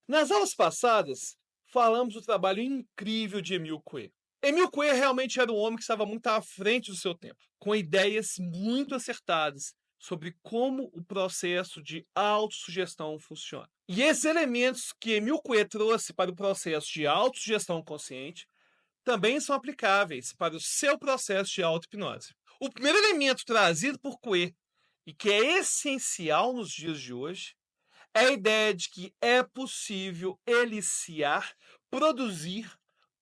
Nas aulas passadas, falamos do trabalho incrível de Emile Coué. Emile Coué realmente era um homem que estava muito à frente do seu tempo, com ideias muito acertadas sobre como o processo de autossugestão funciona. E esses elementos que Emile Coué trouxe para o processo de autossugestão consciente também são aplicáveis para o seu processo de auto-hipnose. O primeiro elemento trazido por Coué e que é essencial nos dias de hoje é a ideia de que é possível eliciar, produzir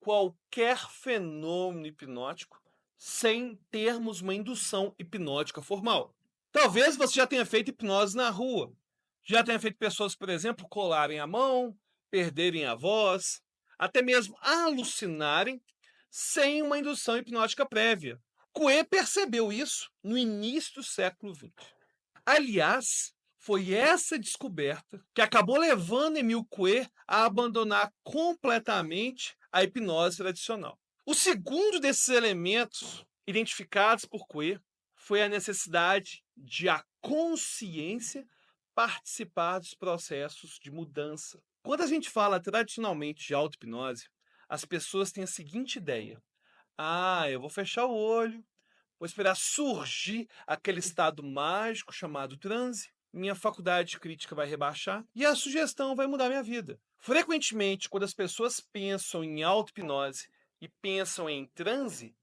qualquer fenômeno hipnótico sem termos uma indução hipnótica formal. Talvez você já tenha feito hipnose na rua. Já tenha feito pessoas, por exemplo, colarem a mão, perderem a voz, até mesmo alucinarem sem uma indução hipnótica prévia. Coué percebeu isso no início do século XX. Aliás, foi essa descoberta que acabou levando Emile Coué a abandonar completamente a hipnose tradicional. O segundo desses elementos identificados por Coué foi a necessidade de a consciência participar dos processos de mudança. Quando a gente fala tradicionalmente de auto-hipnose, as pessoas têm a seguinte ideia: eu vou fechar o olho, vou esperar surgir aquele estado mágico chamado transe, minha faculdade crítica vai rebaixar e a sugestão vai mudar minha vida. Frequentemente, quando as pessoas pensam em auto-hipnose e pensam em transe,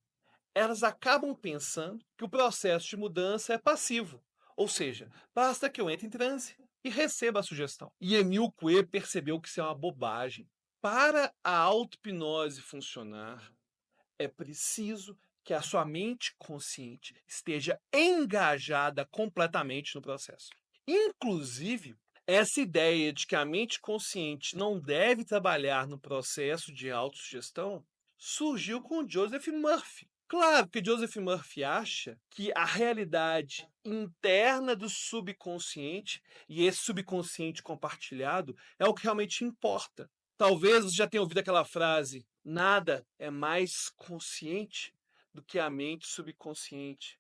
elas acabam pensando que o processo de mudança é passivo, ou seja, basta que eu entre em transe e receba a sugestão. E Emile Coué percebeu que isso é uma bobagem. Para a auto-hipnose funcionar, é preciso que a sua mente consciente esteja engajada completamente no processo. Inclusive, essa ideia de que a mente consciente não deve trabalhar no processo de autossugestão surgiu com Joseph Murphy. Claro que Joseph Murphy acha que a realidade interna do subconsciente e esse subconsciente compartilhado é o que realmente importa. Talvez você já tenha ouvido aquela frase: nada é mais consciente do que a mente subconsciente.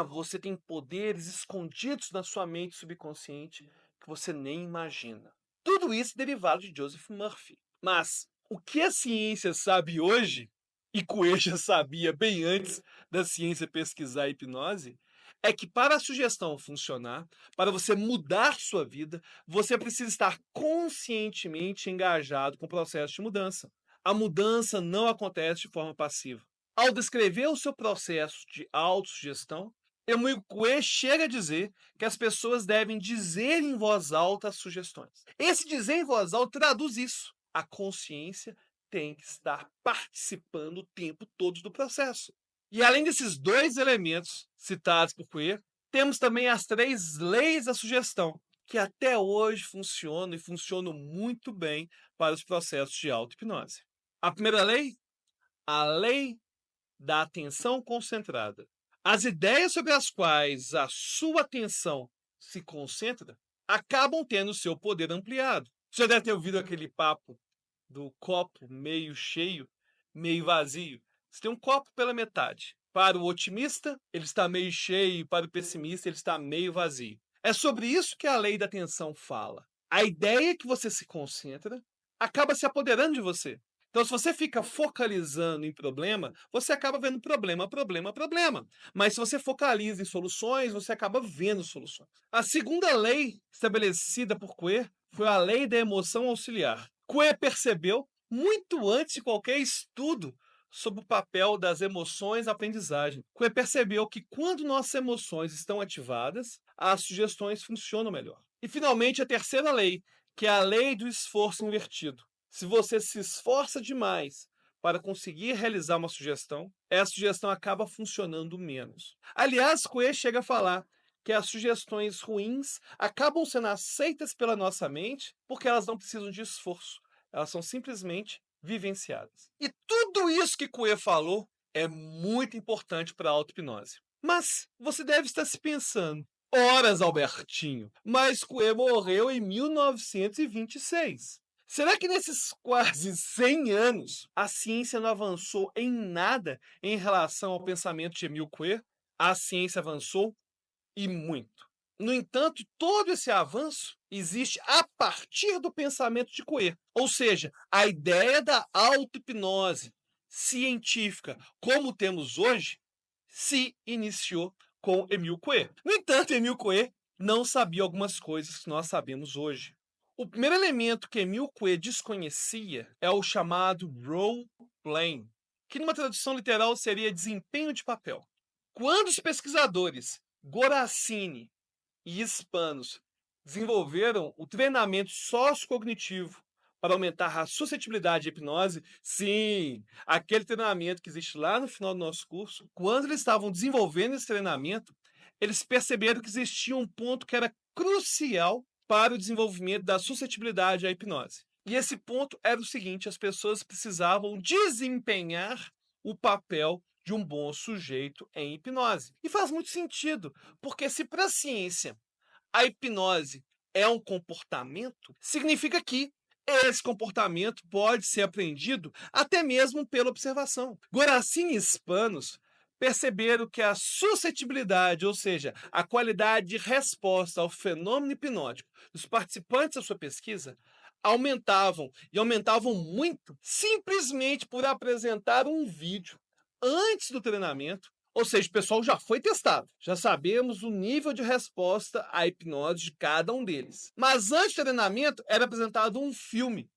Você tem poderes escondidos na sua mente subconsciente que você nem imagina. Tudo isso derivado de Joseph Murphy. Mas o que a ciência sabe hoje, e Coué já sabia bem antes da ciência pesquisar a hipnose, é que para a sugestão funcionar, para você mudar sua vida, você precisa estar conscientemente engajado com o processo de mudança. A mudança não acontece de forma passiva. Ao descrever o seu processo de autossugestão, Emile Coué chega a dizer que as pessoas devem dizer em voz alta as sugestões. Esse dizer em voz alta traduz isso. A consciência tem que estar participando o tempo todo do processo. E além desses dois elementos citados por Coué, temos também as 3 leis da sugestão, que até hoje funcionam e funcionam muito bem para os processos de auto-hipnose. A primeira lei, a lei da atenção concentrada. As ideias sobre as quais a sua atenção se concentra acabam tendo seu poder ampliado. Você já deve ter ouvido aquele papo do copo meio cheio, meio vazio. Você tem um copo pela metade. Para o otimista, ele está meio cheio, para o pessimista, ele está meio vazio. É sobre isso que a lei da atenção fala. A ideia que você se concentra acaba se apoderando de você. Então, se você fica focalizando em problema, você acaba vendo problema, problema, problema. Mas se você focaliza em soluções, você acaba vendo soluções. A segunda lei estabelecida por Coué foi a lei da emoção auxiliar. Coué percebeu, muito antes de qualquer estudo sobre o papel das emoções na aprendizagem, Coué percebeu que quando nossas emoções estão ativadas, as sugestões funcionam melhor. E, finalmente, a terceira lei, que é a lei do esforço invertido. Se você se esforça demais para conseguir realizar uma sugestão, essa sugestão acaba funcionando menos. Aliás, Coué chega a falar que as sugestões ruins acabam sendo aceitas pela nossa mente porque elas não precisam de esforço. Elas são simplesmente vivenciadas. E tudo isso que Coué falou é muito importante para a auto-hipnose. Mas você deve estar se pensando: horas, Albertinho, mas Coué morreu em 1926. Será que nesses quase 100 anos a ciência não avançou em nada em relação ao pensamento de Emile Coué? A ciência avançou e muito. No entanto, todo esse avanço existe a partir do pensamento de Coué, ou seja, a ideia da auto-hipnose científica, como temos hoje, se iniciou com Emile Coué. No entanto, Emile Coué não sabia algumas coisas que nós sabemos hoje. O primeiro elemento que Emile Coué desconhecia é o chamado role playing, que numa tradução literal seria desempenho de papel. Quando os pesquisadores Gorassini e hispanos desenvolveram o treinamento sociocognitivo para aumentar a suscetibilidade à hipnose, sim, aquele treinamento que existe lá no final do nosso curso, quando eles estavam desenvolvendo esse treinamento, eles perceberam que existia um ponto que era crucial para o desenvolvimento da suscetibilidade à hipnose. E esse ponto era o seguinte: as pessoas precisavam desempenhar o papel de um bom sujeito em hipnose. E faz muito sentido, porque se para a ciência a hipnose é um comportamento, significa que esse comportamento pode ser aprendido até mesmo pela observação. Goracin e Hispanos perceberam que a suscetibilidade, ou seja, a qualidade de resposta ao fenômeno hipnótico dos participantes da sua pesquisa, aumentavam muito simplesmente por apresentar um vídeo antes do treinamento. Ou seja, o pessoal já foi testado, já sabemos o nível de resposta à hipnose de cada um deles. Mas antes do treinamento era apresentado um filme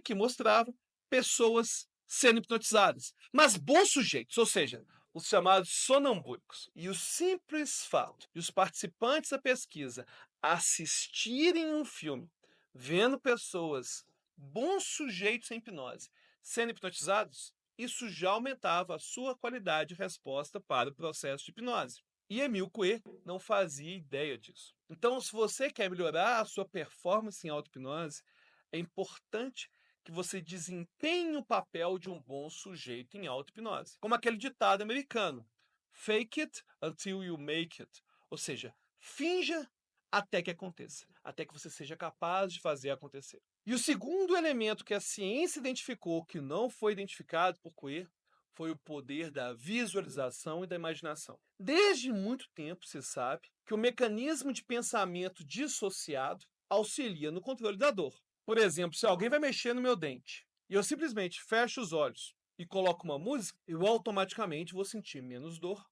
que mostrava pessoas sendo hipnotizadas, mas bons sujeitos, ou seja, os chamados sonambúlicos. E o simples fato de os participantes da pesquisa assistirem um filme, vendo pessoas, bons sujeitos em hipnose, sendo hipnotizados, isso já aumentava a sua qualidade de resposta para o processo de hipnose. E Emile Coué não fazia ideia disso. Então, se você quer melhorar a sua performance em auto-hipnose, é importante que você desempenhe o papel de um bom sujeito em auto-hipnose. Como aquele ditado americano: fake it until you make it. Ou seja, finja até que aconteça, até que você seja capaz de fazer acontecer. E o segundo elemento que a ciência identificou que não foi identificado por Coué foi o poder da visualização e da imaginação. Desde muito tempo se sabe que o mecanismo de pensamento dissociado auxilia no controle da dor. Por exemplo, se alguém vai mexer no meu dente e eu simplesmente fecho os olhos e coloco uma música, eu automaticamente vou sentir menos dor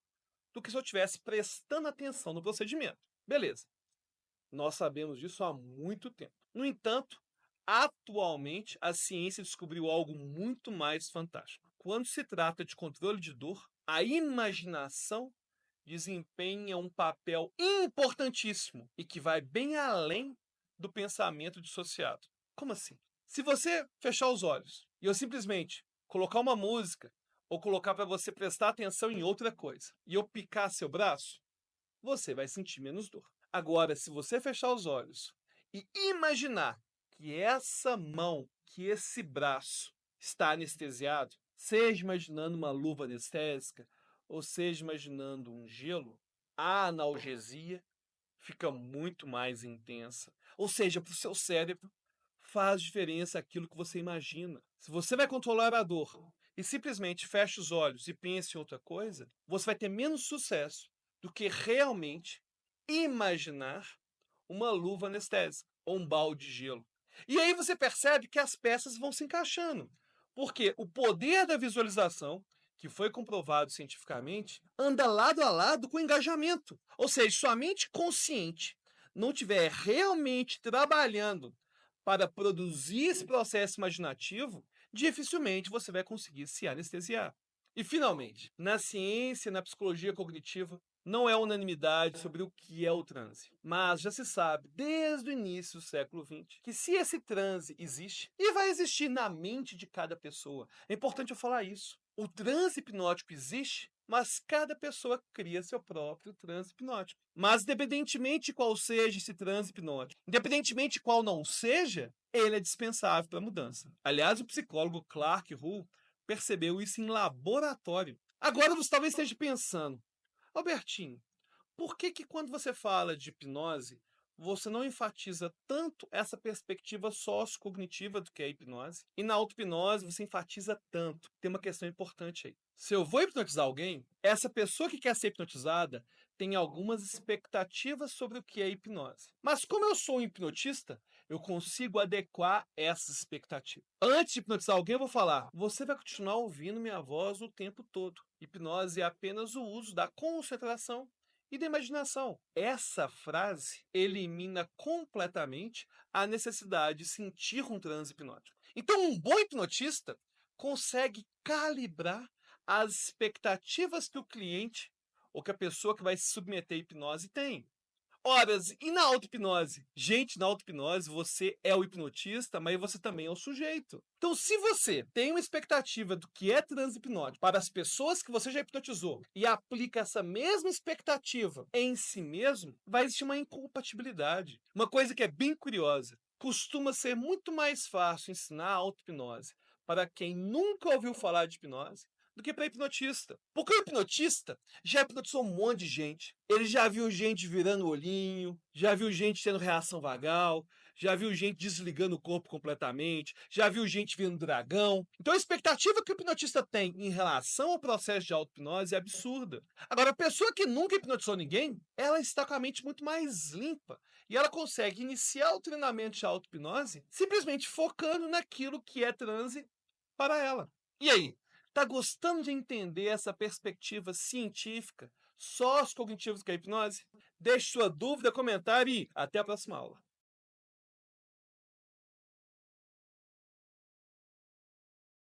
do que se eu estivesse prestando atenção no procedimento. Beleza. Nós sabemos disso há muito tempo. No entanto, atualmente a ciência descobriu algo muito mais fantástico. Quando se trata de controle de dor, a imaginação desempenha um papel importantíssimo e que vai bem além do pensamento dissociado. Como assim? Se você fechar os olhos e eu simplesmente colocar uma música ou colocar para você prestar atenção em outra coisa e eu picar seu braço, você vai sentir menos dor. Agora, se você fechar os olhos e imaginar que essa mão, que esse braço está anestesiado, seja imaginando uma luva anestésica, ou seja imaginando um gelo, a analgesia fica muito mais intensa. Ou seja, para o seu cérebro faz diferença aquilo que você imagina. Se você vai controlar a dor e simplesmente fecha os olhos e pensa em outra coisa, você vai ter menos sucesso do que realmente imaginar uma luva anestésica ou um balde de gelo. E aí você percebe que as peças vão se encaixando. Porque o poder da visualização, que foi comprovado cientificamente, anda lado a lado com o engajamento. Ou seja, sua mente consciente não estiver realmente trabalhando para produzir esse processo imaginativo, dificilmente você vai conseguir se anestesiar. E, finalmente, na ciência e na psicologia cognitiva, não é unanimidade sobre o que é o transe, mas já se sabe desde o início do século XX que se esse transe existe e vai existir na mente de cada pessoa, é importante eu falar isso. O transe hipnótico existe, mas cada pessoa cria seu próprio transe hipnótico. Mas independentemente de qual seja esse transe hipnótico, independentemente de qual não seja, ele é dispensável para a mudança. Aliás, o psicólogo Clark Hull percebeu isso em laboratório. Agora você talvez esteja pensando: Albertinho, por que quando você fala de hipnose, você não enfatiza tanto essa perspectiva sociocognitiva do que é a hipnose, e na auto-hipnose você enfatiza tanto. Tem uma questão importante aí. Se eu vou hipnotizar alguém, essa pessoa que quer ser hipnotizada tem algumas expectativas sobre o que é hipnose. Mas como eu sou um hipnotista, eu consigo adequar essas expectativas. Antes de hipnotizar alguém, eu vou falar: você vai continuar ouvindo minha voz o tempo todo. Hipnose é apenas o uso da concentração e da imaginação. Essa frase elimina completamente a necessidade de sentir um transe hipnótico. Então, um bom hipnotista consegue calibrar as expectativas que o cliente ou que a pessoa que vai se submeter à hipnose tem. Horas, e na auto-hipnose? Gente, na auto-hipnose você é o hipnotista, mas você também é o sujeito. Então, se você tem uma expectativa do que é transe hipnótico para as pessoas que você já hipnotizou e aplica essa mesma expectativa em si mesmo, vai existir uma incompatibilidade. Uma coisa que é bem curiosa: costuma ser muito mais fácil ensinar a auto-hipnose para quem nunca ouviu falar de hipnose do que para hipnotista. Porque o hipnotista já hipnotizou um monte de gente. Ele já viu gente virando o olhinho, já viu gente tendo reação vagal, já viu gente desligando o corpo completamente, já viu gente virando dragão. Então a expectativa que o hipnotista tem em relação ao processo de auto-hipnose é absurda. Agora, a pessoa que nunca hipnotizou ninguém, ela está com a mente muito mais limpa e ela consegue iniciar o treinamento de auto-hipnose simplesmente focando naquilo que é transe para ela. E aí? Tá gostando de entender essa perspectiva científica, sociocognitiva que é a hipnose? Deixe sua dúvida, comentário e até a próxima aula.